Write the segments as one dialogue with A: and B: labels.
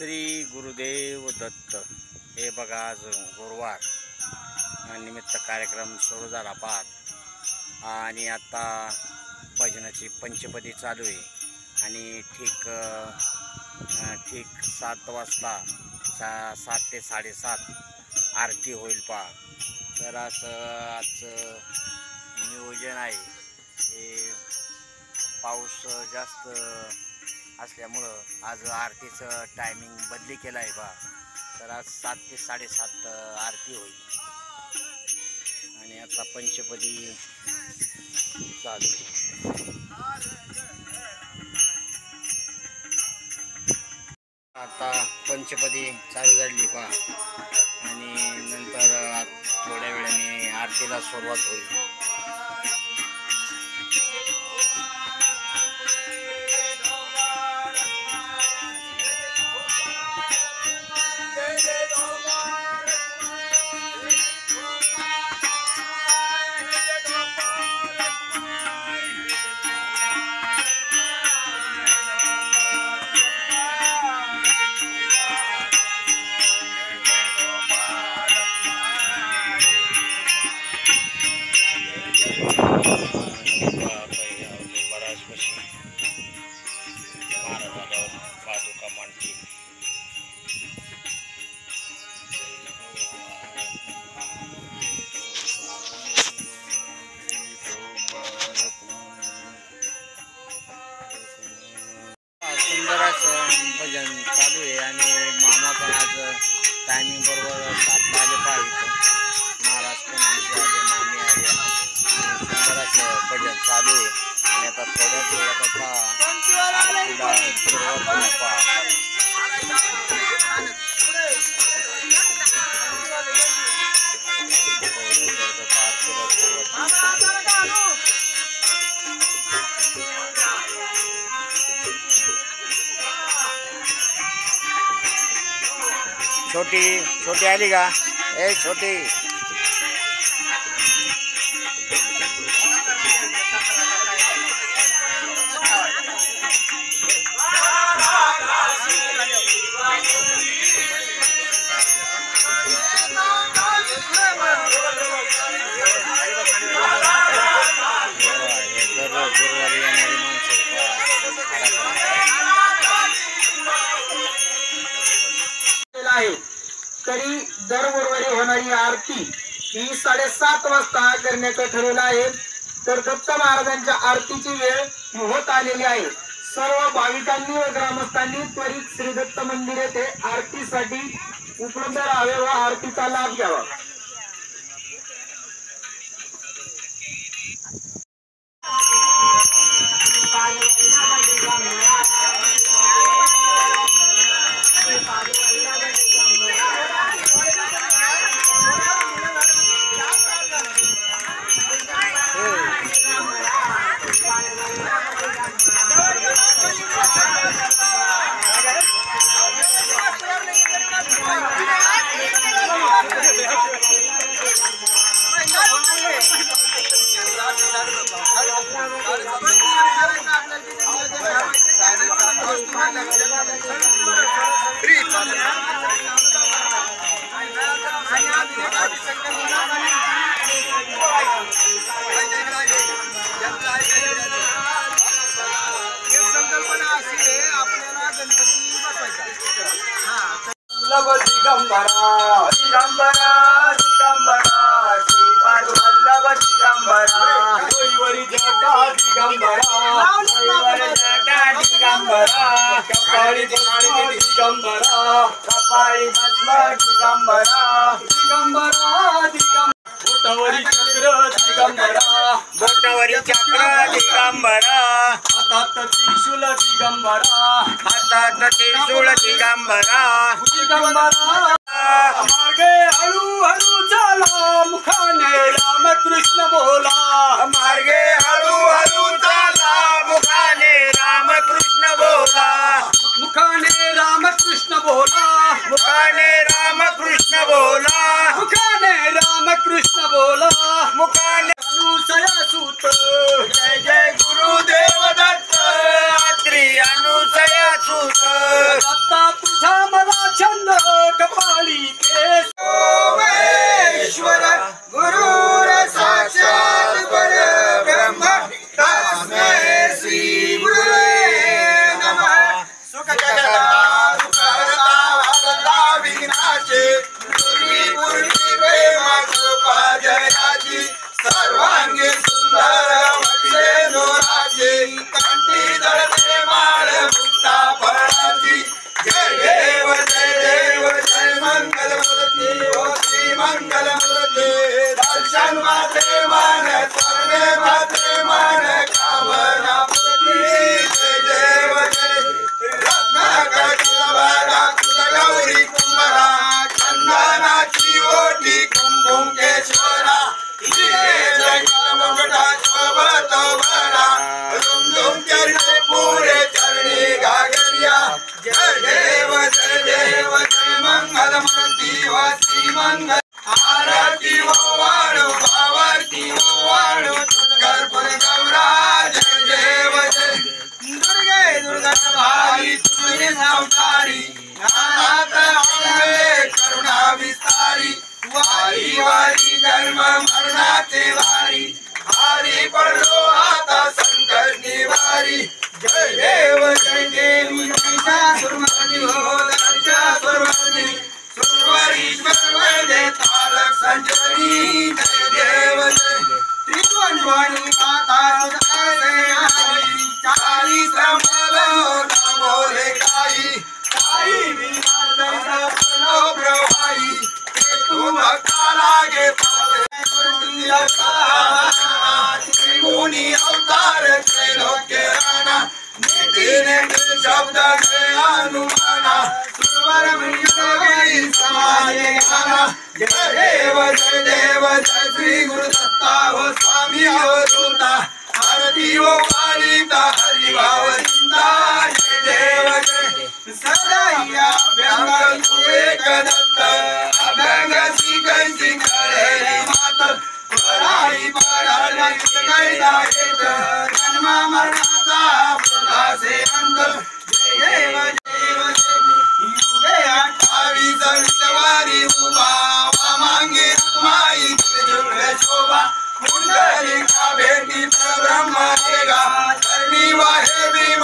A: श्री गुरुदेव दत्त। हे बघा, आज गुरुवार निमित्त कार्यक्रम सुरू झाला पाहत आणि आता भजनाची पंचपदी चालू आहे आणि ठीक 7 वाजता 7 ते 7:30 आरती होईल पहा। तर असं आजचं नियोजन आहे। हे पाऊस जास्त असल्यामुळं आज आरतीचं टायमिंग बदली केलं आहे बा। तर आज 7 ते 7:30 आरती होईल आणि आता पंचपदी चालू। आता पंचपदी चालू झाली पहा आणि नंतर थोड्या वेळाने आरतीला सुरुवात होईल। पादुका मांडतील। सुंदर असं भजन चालू आहे आणि मामा पण आज टायमिंग बरोबर 7ला आले पाहिजे। महाराज पण आमचे आले, मामी आले आणि सुंदर असं भजन चालू आहे आणि आता थोड्याच वेळात आता आरतीला सुरुवात होईल पहा। छोटी आली का? ए छोटी
B: तरी दर गुरुवारी होणारी आरती ही 7:30 वाजता करण्याचं ठरवलं आहे। तर दत्त महाराजांच्या आरतीची वेळ होत आलेली आहे। सर्व भाविकांनी व ग्रामस्थांनी त्वरित श्री दत्त मंदिर येथे आरतीसाठी उपलब्ध राहावे व आरतीचा लाभ घ्यावा।
C: दिगंबरा दिगंबरा दिगंबरा श्रीपाद वल्लभ दिगंबरा वरी जटा दिगंबरा वरी जटा दिगंबरा कपाळी भस्म दिगंबरा कपाळी भस्म दिगंबरा दिगंबरा दिगंबरा बोटावरी चक्र दिगंबरा
A: बोटावरी चक्र दिगंबरा
C: हातात त्रिशूल दिगंबरा
A: हातात त्रिशूल दिगंबरा
C: दिगंबरा मार्गे हळू हळू चला मुखाने रामकृष्ण बोला
A: मार्गे हळू हळू चला मुखाने रामकृष्ण बोला
C: मुखाने रामकृष्ण बोला
A: मुखाने रामकृष्ण बोला
C: मुखाने रामकृष्ण बोला
A: मुखाने
C: अनुसया सूत
A: जय जय गुरुदेव दत्त। अत्री अनुसया सूत
C: दत्ता तुझा
D: जयाचे पूर्वी पूर्वी प्रेमा कृपा जयाची सर्वांगी सुंदर वटले नोराचे कंठी दळते माळ मुक्ता फळाची जय देव जय मंगल मूर्ती ओ श्री मंगल मूर्ती दर्शन माते मान सर्वे माते मान कामना पूर्ती जय देव जय रत्नाकरी बारा गौरी कुंभरा चंदनाची ओटी कुंकुम केशवरा मुगटा शोभत बरा दुम दुम चरणे पुरे चरणी गागरिया जय देव जय मंगल मूर्ती व श्री मंगल आरती हो वाळू भावारती हो वाळू कर्पूर गौरा जय देव जय दुर्गे दुर्गा भारी तुझे अवतारी नाथ आवे करुणा विस्तारी वारी वारी जन्म मरणाचे वारी हारी पडलो आता संकट निवारी जय देव सुरमर्दी हो दर्शा सुरमर्दी सुरवरीश्वर वैदे तारक संजनी जय देव जय त्रिभुवनी माता तुझे आई चारी श्रमलो न बोले काही विना प्रभाई तू भक्ता लागे त्रिगुणी अवतार त्रैलोक्य राणा नीतीने शब्द अनुमाना सुरवर समाने गाना जय देव जय श्री गुरु दत्ता हो स्वामी हो दूता आरती हो पालिता हरि भाव चिंता जय देव जय सदैया अभ्यंग तू एक दत्त अभ्यंग कैसी कळेली मात पराई पराला कैला येत जन्म मरणाचा प्रकाशे अंत जय देव युगे 28 विटवारी उभा वामांगी माई जुळले शोभा कुंडलिका भेटी ब्रह्म देगा करणी वाहे भीम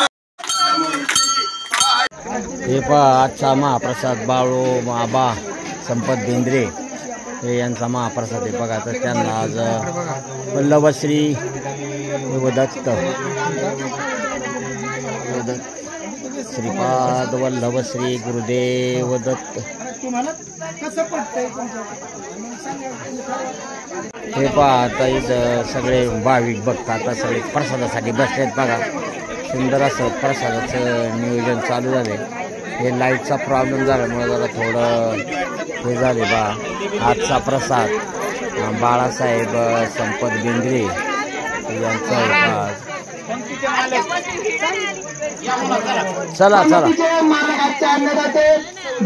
A: हे पहा आजचा महाप्रसाद बाळू आबा संपत बेंद्रे हे यांचा महाप्रसाद आहे बघा. तर त्यांना आज वल्लभश्री दत्त श्रीपाद वल्लभश्री गुरुदेव दत्त हे पहा आता इथं सगळे भाविक भक्त आता सगळे प्रसादासाठी बसलेत बघा. सुंदर असं प्रसादाचं नियोजन चालू झाले. हे लाईटचा प्रॉब्लेम झाल्यामुळे जरा थोडं हे झाले बा. आजचा प्रसाद बाळासाहेब संपत बेंद्रे यांचा चला चला
B: मालक आजच्या अन्नदाते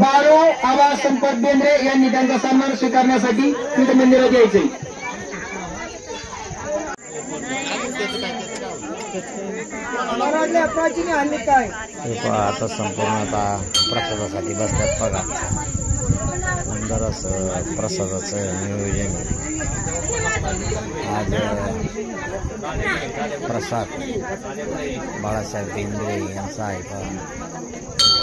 B: बाळू आबा संपत बेंद्रे यांनी त्यांचा सन्मान स्वीकारण्यासाठी तिथे मंदिरात यायचे.
A: हे पहा आता संपूर्ण आता प्रसादासाठी बसतात बघा. सुंदर असं प्रसादाचं नियोजन आज प्रसाद बाळासाहेब बेंद्रे यांचा आहे पहा.